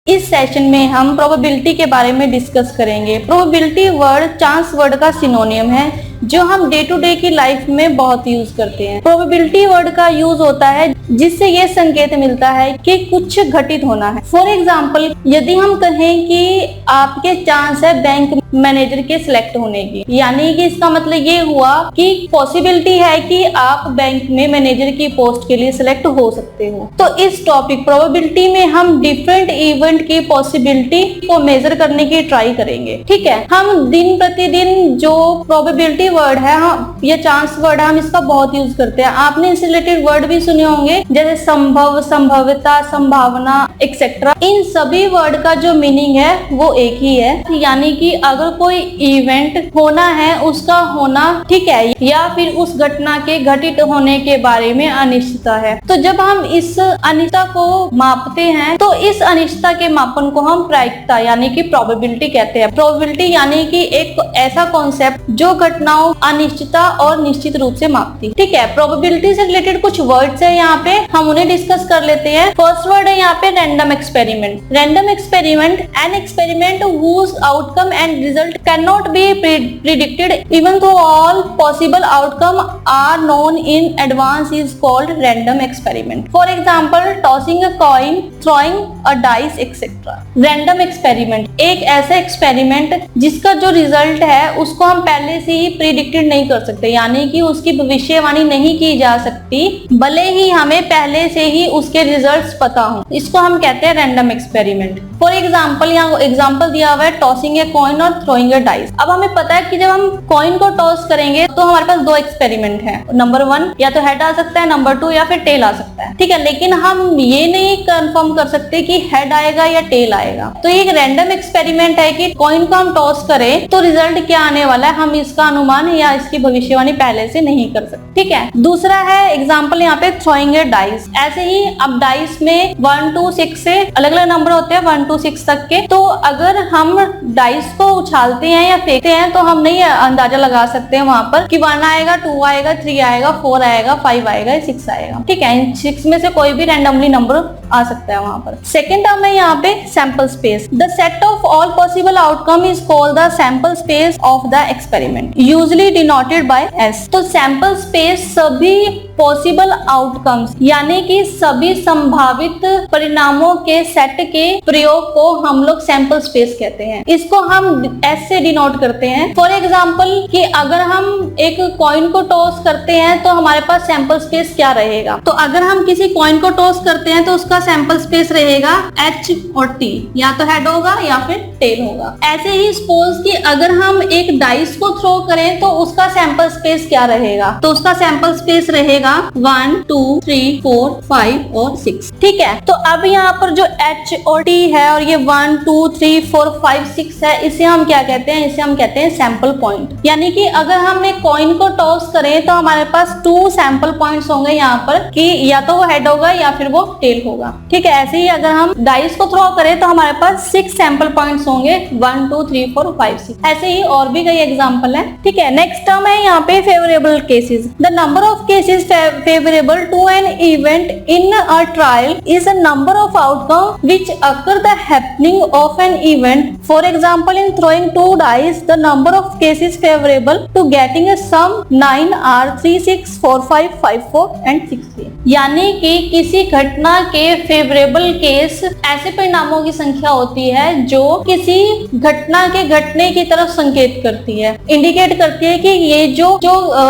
इस सेशन में हम प्रोबेबिलिटी के बारे में डिस्कस करेंगे। प्रोबेबिलिटी वर्ड चांस वर्ड का सिनोनियम है जो हम डे टू डे की लाइफ में बहुत यूज करते हैं। प्रोबेबिलिटी वर्ड का यूज होता है जिससे ये संकेत मिलता है कि कुछ घटित होना है। फॉर एग्जाम्पल, यदि हम कहें कि आपके चांस है बैंक मैनेजर के सिलेक्ट होने की, यानी कि इसका मतलब ये हुआ कि पॉसिबिलिटी है कि आप बैंक में मैनेजर की पोस्ट के लिए सिलेक्ट हो सकते हो। तो इस टॉपिक प्रोबेबिलिटी में हम डिफरेंट इवेंट की पॉसिबिलिटी को मेजर करने की ट्राई करेंगे। ठीक है, हम दिन प्रतिदिन जो प्रोबेबिलिटी वर्ड है, ये चांस वर्ड है, हम इसका बहुत यूज करते हैं। आपने इससे रिलेटेड वर्ड भी सुने होंगे जैसे संभव, संभाव्यता, संभावना एक्सेट्रा। इन सभी वर्ड का जो मीनिंग है वो एक ही है, यानी कि अगर कोई इवेंट होना है उसका होना, ठीक है, या फिर उस घटना के घटित होने के बारे में अनिश्चितता है। तो जब हम इस अनिश्चितता को मापते हैं तो इस अनिश्चितता के मापन को हम प्रायिकता यानी कि प्रोबेबिलिटी कहते हैं। प्रोबेबिलिटी यानी कि एक ऐसा कॉन्सेप्ट जो घटनाओं अनिश्चितता और निश्चित रूप से मापती। ठीक है, प्रोबेबिलिटी से रिलेटेड कुछ वर्ड्स है यहाँ पे, हम उन्हें डिस्कस कर लेते हैं। फर्स्ट वर्ड है यहाँ पे random experiment. Random experiment, an experiment whose outcome and result cannot be predicted even though all possible outcome are known in advance is called random experiment. For example, tossing a coin, throwing a dice, etc. Random experiment एक ऐसा experiment जिसका जो result है उसको हम पहले से ही predicted नहीं कर सकते, यानी कि उसकी भविष्यवाणी नहीं की जा सकती भले ही हमें पहले से ही उसके रिजल्ट्स पता हो। इसको हम कहते हैं रैंडम एक्सपेरिमेंट। फॉर एग्जाम्पल, यहाँ एग्जाम्पल दिया हुआ है टॉसिंग ए कॉइन और थ्रोइंग ए डाइस। अब हमें पता है कि जब हम कॉइन को टॉस करेंगे तो हमारे पास दो एक्सपेरिमेंट है, नंबर 1 या तो हेड आ सकता है, नंबर 2 या फिर टेल आ सकता है। ठीक है, लेकिन हम ये नहीं कंफर्म कर सकते कि हेड आएगा या टेल आएगा। तो एक रैंडम एक्सपेरिमेंट है कि कॉइन को हम टॉस करें तो रिजल्ट क्या आने वाला है, हम इसका अनुमान या इसकी भविष्यवाणी पहले से नहीं कर सकते। ठीक है, दूसरा है एग्जाम्पल यहाँ पे थ्रोइंग ए डाइस। ऐसे ही अब डाइस में 1 2 6 से अलग अलग नंबर होते हैं, 1 2 6 तक के। तो अगर हम डाइस को उछालते हैं या फेंकते हैं तो हम नहीं अंदाजा लगा सकते हैं वहां पर कि 1 आएगा, 2 आएगा, 3 आएगा, 4 आएगा, 5 आएगा, 6 आएगा। ठीक है, इन 6 में से कोई भी रैंडमली नंबर आ सकता है वहां पर। सेकेंड टर्म है यहाँ पे sample space. The set of all possible outcome is called the sample space of the experiment, usually denoted by S. तो सैंपल स्पेस सभी पॉसिबल आउटकम्स यानी कि सभी संभावित परिणामों के सेट के प्रयोग को हम लोग सैंपल स्पेस कहते हैं। इसको हम एस से डिनोट करते हैं। फॉर एग्जाम्पल कि अगर हम एक कॉइन को टॉस करते हैं तो हमारे पास सैंपल स्पेस क्या रहेगा। तो अगर हम किसी कॉइन को टॉस करते हैं तो उसका सैंपल स्पेस रहेगा एच और टी, या तो हेड होगा या फिर टेल होगा। ऐसे ही सपोज कि अगर हम एक डाइस को थ्रो करें तो उसका सैंपल स्पेस क्या रहेगा, तो उसका सैंपल स्पेस रहेगा 1 2 3 4 5 और 6। ठीक है, तो अब यहाँ पर जो एच और टी है और ये 1 2 3 4 5 6 है, इसे हम क्या कहते हैं, इसे हम कहते हैं सैंपल पॉइंट। यानी कि अगर हम एक कॉइन को टॉस करें तो हमारे पास 2 सैंपल पॉइंट्स होंगे यहाँ पर कि या तो वो हेड होगा या फिर वो टेल होगा। ठीक है, ऐसे ही अगर हम डाइस को थ्रो करें तो हमारे पास 6 सैंपल पॉइंट्स होंगे, 1 2 3 4 5 6। ऐसे ही और भी कई एग्जांपल है। ठीक है, नेक्स्ट टर्म है यहाँ पे favourable cases. The number of cases favorable to an event in a trial is a number of outcomes which occur the happening of an event. For example, in throwing 2 dice, the number of cases favorable to getting a sum 9 are 3 6 4 5 5 4 and 6 3। यानी कि किसी घटना के favourable case ऐसे परिणामों की संख्या होती है जो किसी घटना के घटने की तरफ संकेत करती है, इंडिकेट करती है कि ये जो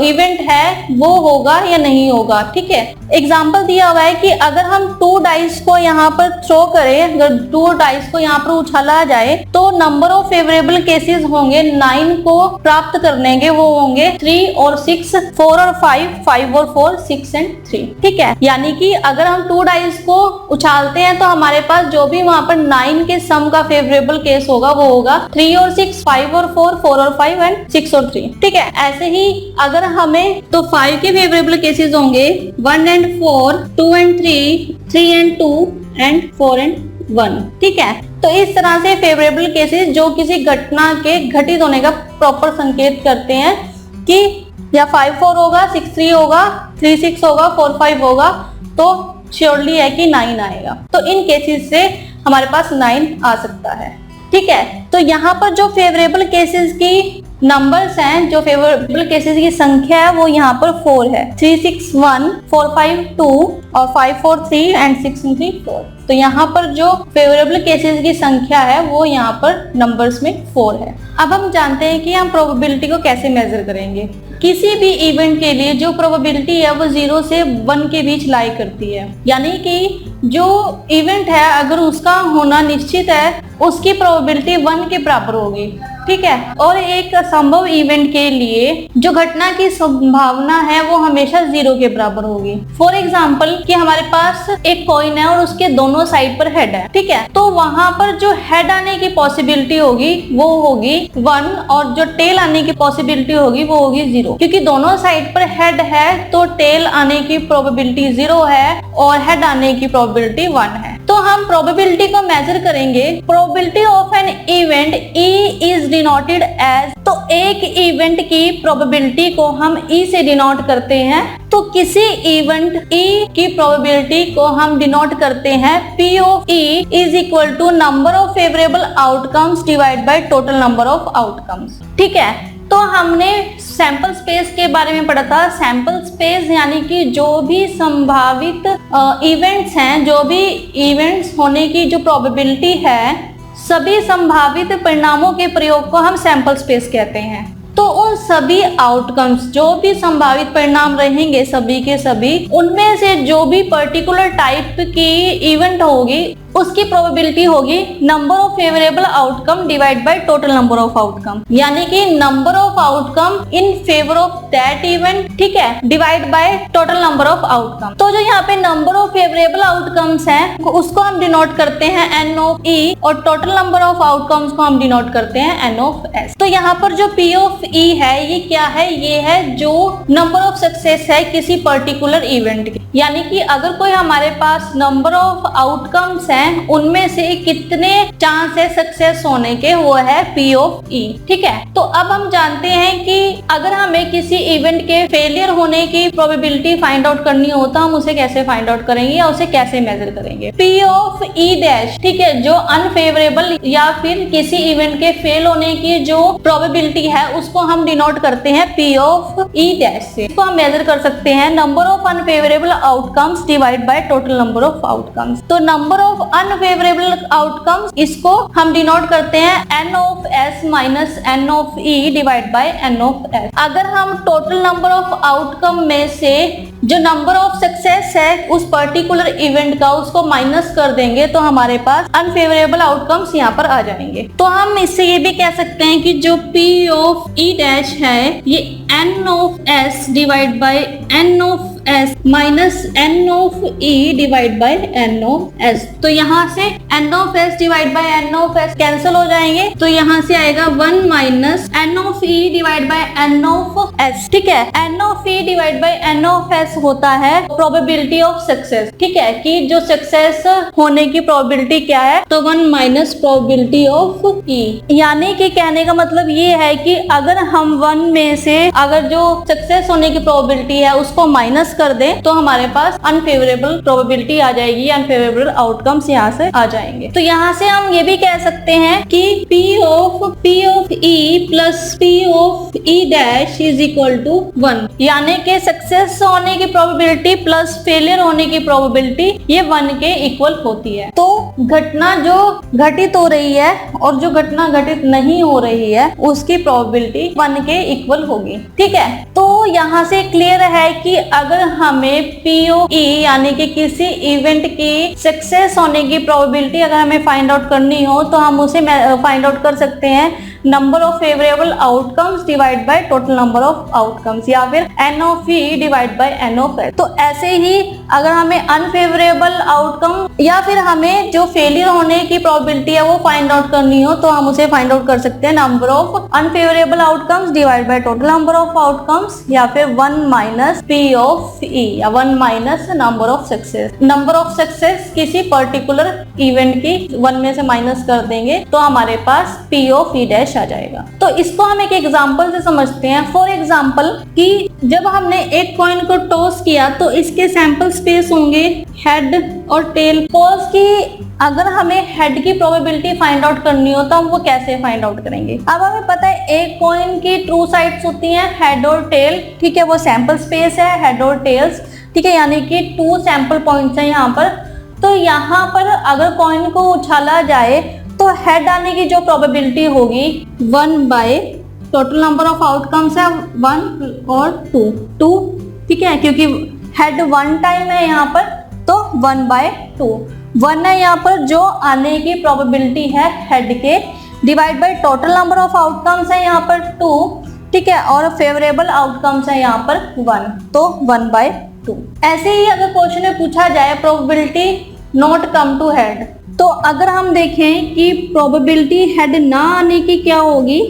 इवेंट है वो होगा या नहीं होगा। ठीक है, एग्जाम्पल दिया हुआ है कि अगर हम 2 डाइस को यहाँ पर थ्रो करें, अगर 2 डाइस को यहाँ पर उछाला जाए तो नंबर ऑफ फेवरेबल केसेस होंगे 9 को प्राप्त करने के, वो होंगे 3 और 6, 4 और 5, 5 और 4, 6 एंड 3। ठीक है, यानी कि अगर हम 2 डाइस को उछालते हैं तो हमारे पास जो भी वहां पर 9 के सम का फेवरेबल केस होगा वो होगा 3 और 6, 5 और 4, 4 और 5 एंड 6 और 3। ठीक है, ऐसे ही अगर हमें तो 5 के फेवरेबल केसेस होंगे 1 and 4, 2 and 3, 3 and 2 and 4 and 1। ठीक है, तो इस तरह से फेवरेबल केसेस जो किसी घटना के घटित होने का प्रॉपर संकेत करते हैं कि या 5 4 होगा, 6 3 होगा, 3 6 होगा, 4 5 होगा, तो श्योरली है कि 9 आएगा। तो इन केसेस से हमारे पास 9 आ सकता है। ठीक है, तो यहाँ पर जो फेवरेबल केसेस की नंबर्स हैं, जो फेवरेबल केसेस की संख्या है वो यहाँ पर 4 है। 3, 6, 1, 4, 5, 2 और 5, 4, 3 एंड 6, 3, 4। तो यहाँ पर जो फेवरेबल केसेस की संख्या है वो यहाँ पर नंबर्स में 4 है। अब हम जानते हैं कि हम प्रोबेबिलिटी को कैसे मेजर करेंगे। किसी भी इवेंट के लिए जो प्रोबेबिलिटी है वो 0 से 1 के बीच लाई करती है, यानी कि जो इवेंट है अगर उसका होना निश्चित है उसकी प्रोबेबिलिटी 1 के बराबर होगी। ठीक है, और एक संभव इवेंट के लिए जो घटना की संभावना है वो हमेशा 0 के बराबर होगी। फॉर एग्जाम्पल कि हमारे पास एक कॉइन है और उसके दोनों साइड पर हेड है। ठीक है, तो वहां पर जो हेड आने की पॉसिबिलिटी होगी वो होगी 1 और जो टेल आने की पॉसिबिलिटी होगी वो होगी 0, क्योंकि दोनों साइड पर हेड है तो टेल आने की प्रोबेबिलिटी 0 है और हेड आने की प्रोबेबिलिटी 1 है। तो हम प्रोबेबिलिटी को मेजर करेंगे। Probability of an event E is denoted as, तो एक इवेंट की प्रोबेबिलिटी को हम E से डिनोट करते हैं। तो किसी इवेंट E की प्रोबेबिलिटी को हम डिनोट करते हैं P of E is equal to number of favourable outcomes divide by total number of outcomes. ठीक है, तो हमने सैंपल स्पेस के बारे में पढ़ा था। सैंपल स्पेस यानी कि जो भी संभावित इवेंट्स हैं, जो भी इवेंट्स होने की जो प्रोबेबिलिटी है, सभी संभावित परिणामों के प्रयोग को हम सैंपल स्पेस कहते हैं। तो उन सभी आउटकम्स, जो भी संभावित परिणाम रहेंगे सभी के सभी, उनमें से जो भी पर्टिकुलर टाइप की इवेंट होगी उसकी प्रोबेबिलिटी होगी number of favourable outcome divide by total number of outcome, यानी कि number of outcome in favour of that event, ठीक है, divide by total number of outcome. तो जो यहाँ पे नंबर ऑफ फेवरेबल आउटकम्स हैं उसको हम डिनोट करते हैं N ऑफ E और टोटल नंबर ऑफ आउटकम्स को हम डिनोट करते हैं N ऑफ S। तो यहाँ पर जो P ऑफ E है ये क्या है? ये है जो नंबर ऑफ सक्सेस है किसी पर्टिकुलर इवेंट की, यानी कि अगर कोई हमारे पास नंबर ऑफ आउटकम्स है उनमें से कितने चांस है सक्सेस होने के, वो है P ऑफ E। ठीक है, तो अब हम जानते हैं कि अगर हमें किसी इवेंट के फेलियर होने की प्रोबेबिलिटी फाइंड आउट करनी हो तो हम उसे कैसे फाइंड आउट करेंगे या उसे कैसे मेजर करेंगे। P ऑफ E डैश, ठीक है, जो अनफेवरेबल या फिर किसी इवेंट के फेल होने की जो प्रोबेबिलिटी है उसको हम डिनोट करते हैं P ऑफ E डैश से। इसको हम मेजर कर सकते हैं number of unfavourable outcomes divide by total number of outcomes. तो नंबर ऑफ अनफेवरेबल आउटकम्स इसको हम डिनोट करते हैं N of S minus N of E divide by N of S। अगर हम टोटल नंबर ऑफ आउटकम में से जो नंबर ऑफ सक्सेस है उस पर्टिकुलर इवेंट का उसको माइनस कर देंगे तो हमारे पास अनफेवरेबल आउटकम्स यहाँ पर आ जाएंगे। तो हम इससे ये भी कह सकते हैं कि जो P ऑफ E डैश है ये N of S divide by N of S minus N of E divide by N of S। तो यहाँ से N of S divide by N of S cancel हो जाएंगे, तो यहाँ से आएगा 1 minus N of E divide by N of S। ठीक है, N of E divide by N of S होता है प्रोबेबिलिटी ऑफ सक्सेस। ठीक है, कि जो सक्सेस होने की प्रोबेबिलिटी क्या है, तो 1 माइनस प्रोबेबिलिटी ऑफ E। यानी कि कहने का मतलब ये है कि अगर हम 1 में से अगर जो सक्सेस होने की प्रोबेबिलिटी है उसको माइनस कर दें तो हमारे पास अनफेवरेबल प्रोबेबिलिटी आ जाएगी, अनफेवरेबल आउटकम्स यहाँ से आ जाएंगे। तो यहाँ से हम ये भी कह सकते हैं कि P of E plus P of E dash is equal to 1, यानी कि सक्सेस होने की प्रोबेबिलिटी प्लस फेलियर होने की प्रोबेबिलिटी ये 1 के इक्वल होती है। तो घटना जो घटित हो रही है और जो घटना घटित नहीं हो रही है उसकी प्रोबेबिलिटी 1 के इक्वल होगी। ठीक है, तो यहाँ से क्लियर है कि अगर हमें P ऑफ E यानी कि किसी इवेंट की सक्सेस होने की प्रोबेबिलिटी अगर हमें फाइंड आउट करनी हो तो हम उसे फाइंड आउट कर सकते हैं number of favourable outcomes divide by total number of outcomes, या फिर N of E divide by N of S। तो ऐसे ही अगर हमें अनफेवरेबल आउटकम या फिर हमें जो फेलियर होने की प्रोबेबिलिटी है वो फाइंड आउट करनी हो तो हम उसे फाइंड आउट कर सकते हैं number of unfavourable outcomes divide by total number of outcomes, या फिर 1 माइनस P ऑफ E या 1 minus number of success. Number of success किसी पर्टिकुलर इवेंट की 1 में से माइनस कर देंगे तो हमारे पास P ऑफ E डैश आ जाएगा। तो इसको हम एक एग्जांपल से समझते हैं। फॉर एग्जांपल कि जब हमने एक कॉइन को टॉस किया तो इसके सैंपल स्पेस होंगे हेड और टेल। सपोज कि अगर हमें हेड की प्रोबेबिलिटी फाइंड आउट करनी हो तो हम वो कैसे फाइंड आउट करेंगे। अब हमें पता है एक कॉइन की ट्रू साइड्स होती हैं हेड और टेल, ठीक है, वो सैंपल स्पेस है हेड और टेल्स, ठीक है, यानी कि 2 सैंपल पॉइंट्स हैं यहाँ पर। तो यहाँ पर अगर कॉइन को उछाला जाए तो हेड आने की जो प्रोबेबिलिटी होगी 1 bye total number of outcomes है 1 और 2, ठीक है, क्योंकि हेड 1 टाइम है यहाँ पर तो 1 बाय 2, 1 है यहाँ पर जो आने की प्रोबेबिलिटी है हेड के, divide by total number of outcomes है यहाँ पर 2, ठीक है, और फेवरेबल आउटकम्स है यहाँ पर 1, तो 1 बाय 2। ऐसे ही अगर क्वेश्चन में पूछा जाए probability not come to head, तो अगर हम देखें कि प्रोबेबिलिटी हेड ना आने की क्या होगी,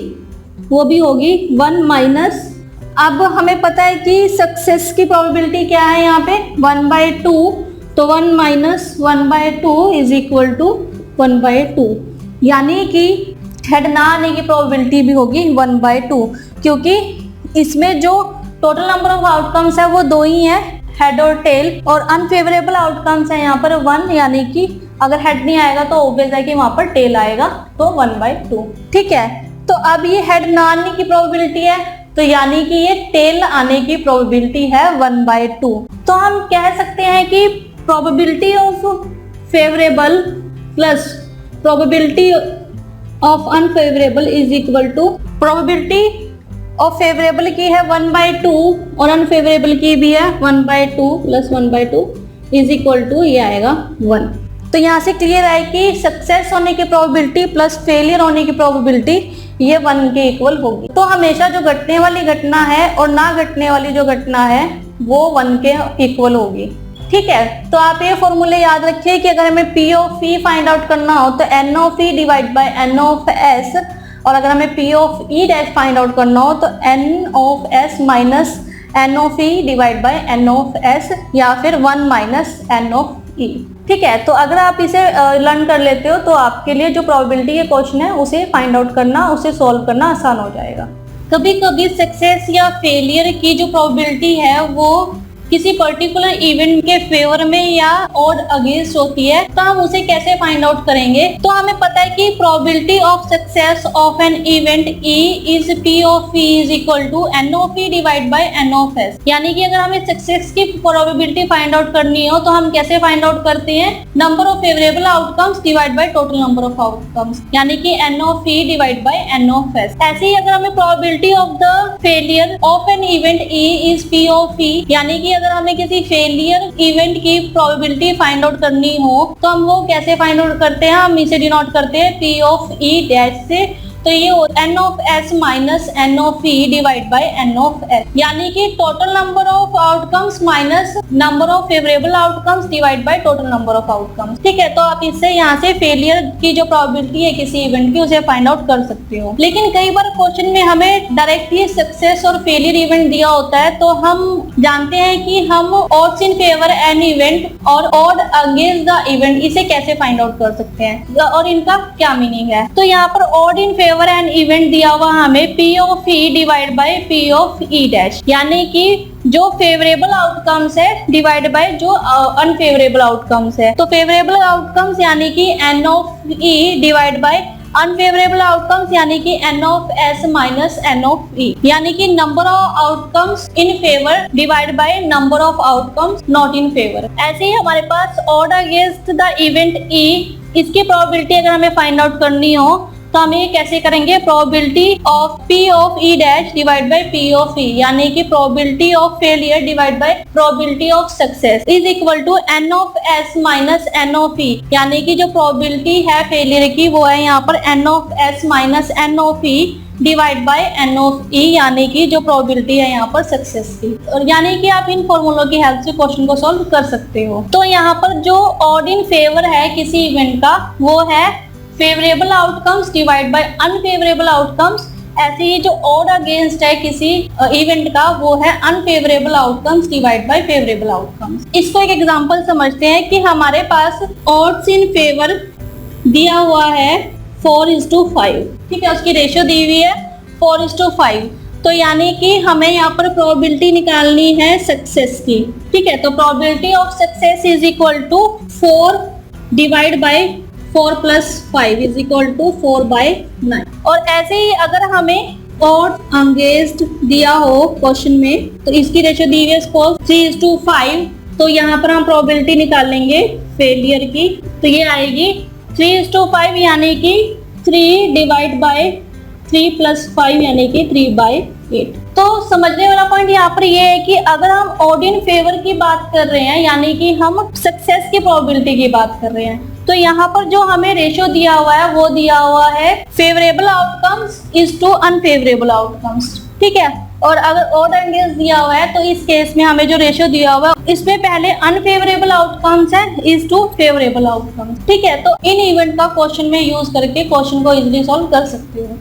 वो भी होगी 1 माइनस, अब हमें पता है कि सक्सेस की प्रोबेबिलिटी क्या है यहाँ पे 1 बाय 2, तो 1 minus 1 by 2 is equal to 1 by 2, यानी कि हेड ना आने की प्रोबेबिलिटी भी होगी 1 बाय 2, क्योंकि इसमें जो टोटल नंबर ऑफ आउटकम्स है वो 2 ही है, हेड और टेल, और अनफेवरेबल आउटकम्स है यहाँ पर 1, यानी कि अगर हेड नहीं आएगा तो ऑब्वियस है कि वहां पर टेल आएगा, तो 1 बाय 2, ठीक है। तो अब ये हेड ना आने की प्रोबेबिलिटी है, तो यानी कि ये टेल आने की प्रोबेबिलिटी है 1 बाय 2। तो हम कह सकते हैं कि probability of favourable plus probability of unfavourable is equal to probability of favourable की है 1 बाय 2 और अनफेवरेबल की भी है 1 by 2 plus 1 by 2 is equal to ये आएगा 1। तो यहाँ से क्लियर है कि सक्सेस होने की प्रोबेबिलिटी प्लस फेलियर होने की प्रोबेबिलिटी ये 1 के इक्वल होगी। तो हमेशा जो घटने वाली घटना है और ना घटने वाली जो घटना है वो 1 के इक्वल होगी, ठीक है। तो आप ये फॉर्मूले याद रखिए कि अगर हमें P of E find out करना हो तो N of E divide by N of S, और अगर हमें P of E dash find out करना हो तो N of S minus N of E divide by N of S, या फिर 1 माइनस N ऑफ E, ठीक है। तो अगर आप इसे लर्न कर लेते हो तो आपके लिए जो प्रोबेबिलिटी के क्वेश्चन है उसे फाइंड आउट करना, उसे सॉल्व करना आसान हो जाएगा। कभी कभी सक्सेस या फेलियर की जो प्रोबेबिलिटी है वो किसी पर्टिकुलर इवेंट के फेवर में या ऑड अगेंस्ट होती है, तो हम उसे कैसे फाइंड आउट करेंगे। तो हमें पता है कि probability of success of an event E is P of E is equal to N of E divide by N of S, यानी कि अगर हमें सक्सेस की प्रोबेबिलिटी फाइंड आउट करनी हो तो हम कैसे फाइंड आउट करते हैं, number of favourable outcomes divide by total number of outcomes, यानी कि N of E divide by N of S। ऐसे ही अगर हमें probability of the failure of an event E is P of E, यानी कि अगर हमें किसी फेलियर इवेंट की प्रोबेबिलिटी फाइंड आउट करनी हो तो हम वो कैसे फाइंड आउट करते हैं, हम इसे डिनोट करते हैं P ऑफ E डैश से, तो ये N of S minus N of E divide by N of S, यानी कि total number of outcomes minus number of favourable outcomes divide by total number of outcomes, ठीक है। तो आप इससे यहाँ से फेलियर की जो प्रोबेबिलिटी है किसी इवेंट की उसे फाइंड आउट कर सकते हो। लेकिन कई बार क्वेश्चन में हमें डायरेक्टली सक्सेस और फेलियर इवेंट दिया होता है, तो हम जानते हैं कि हम odds in favour an event और ऑड अगेंस्ट द इवेंट इसे कैसे फाइंड आउट कर सकते हैं और इनका क्या मीनिंग है। तो यहाँ पर ऑड इन एन इवेंट दिया हुआ हमें P of E divide by P of E dash, यानी कि जो फेवरेबल आउटकम्स है डिवाइड बाय जो अनफेवरेबल आउटकम्स है। तो फेवरेबल आउटकम्स यानी कि N of E divide by unfavourable outcomes यानी कि N of S minus N of E, यानी कि number of outcomes in favour divide by number of outcomes not in favour. ऐसे ही हमारे पास odd against the event E, इसकी probability अगर हमें फाइंड आउट करनी हो तो हम ये कैसे करेंगे, probability of P of E dash divide by P of E, यानी कि probability of failure divide by probability of success is equal to N of S minus N of E, यानी कि जो प्रोबेबिलिटी है फेलियर की वो है यहाँ पर N of S minus N of E divide by N of E, यानी कि जो प्रोबेबिलिटी है यहाँ पर सक्सेस की। और यानी कि आप इन फॉर्मूलों की हेल्प से क्वेश्चन को सॉल्व कर सकते हो। तो यहाँ पर जो ऑड इन फेवर है किसी इवेंट का वो है favourable outcomes divide by unfavourable outcomes, ऐसे ही जो ऑड अगेंस्ट है किसी इवेंट का वो है unfavourable outcomes divide bye favourable outcomes. इसको एक एग्जांपल समझते हैं कि हमारे पास ऑड्स इन फेवर दिया हुआ है 4:5, ठीक है, उसकी रेशियो दी हुई है 4:5, तो यानी कि हमें यहाँ पर प्रोबेबिलिटी निकालनी है सक्सेस की, ठीक है। तो probability of success is equal to 4 divide by 4 + 5 = 4/9। और ऐसे ही अगर हमें ऑड अगेंस्ट दिया हो क्वेश्चन में, तो इसकी रेशियो दी हुई है सपोज 3:5, तो यहाँ पर हम प्रोबेबिलिटी निकाल लेंगे फेलियर की, तो ये आएगी 3:5 यानी कि 3 / 3 + 5 यानी कि 3/8। तो समझने वाला पॉइंट यहाँ पर ये है कि अगर हम ऑड इन फेवर की बात कर रहे हैं, यानी कि हम सक्सेस की प्रोबेबिलिटी की बात कर रहे हैं, तो यहाँ पर जो हमें रेशियो दिया हुआ है वो दिया हुआ है favourable outcomes is to unfavourable outcomes, ठीक है। और अगर ऑड अगेंस्ट दिया हुआ है तो इस केस में हमें जो रेशियो दिया हुआ है इसमें पहले अनफेवरेबल आउटकम्स है इज टू फेवरेबल आउटकम्स, ठीक है। तो इन इवेंट का क्वेश्चन में यूज करके क्वेश्चन को इजीली सॉल्व कर सकते हो।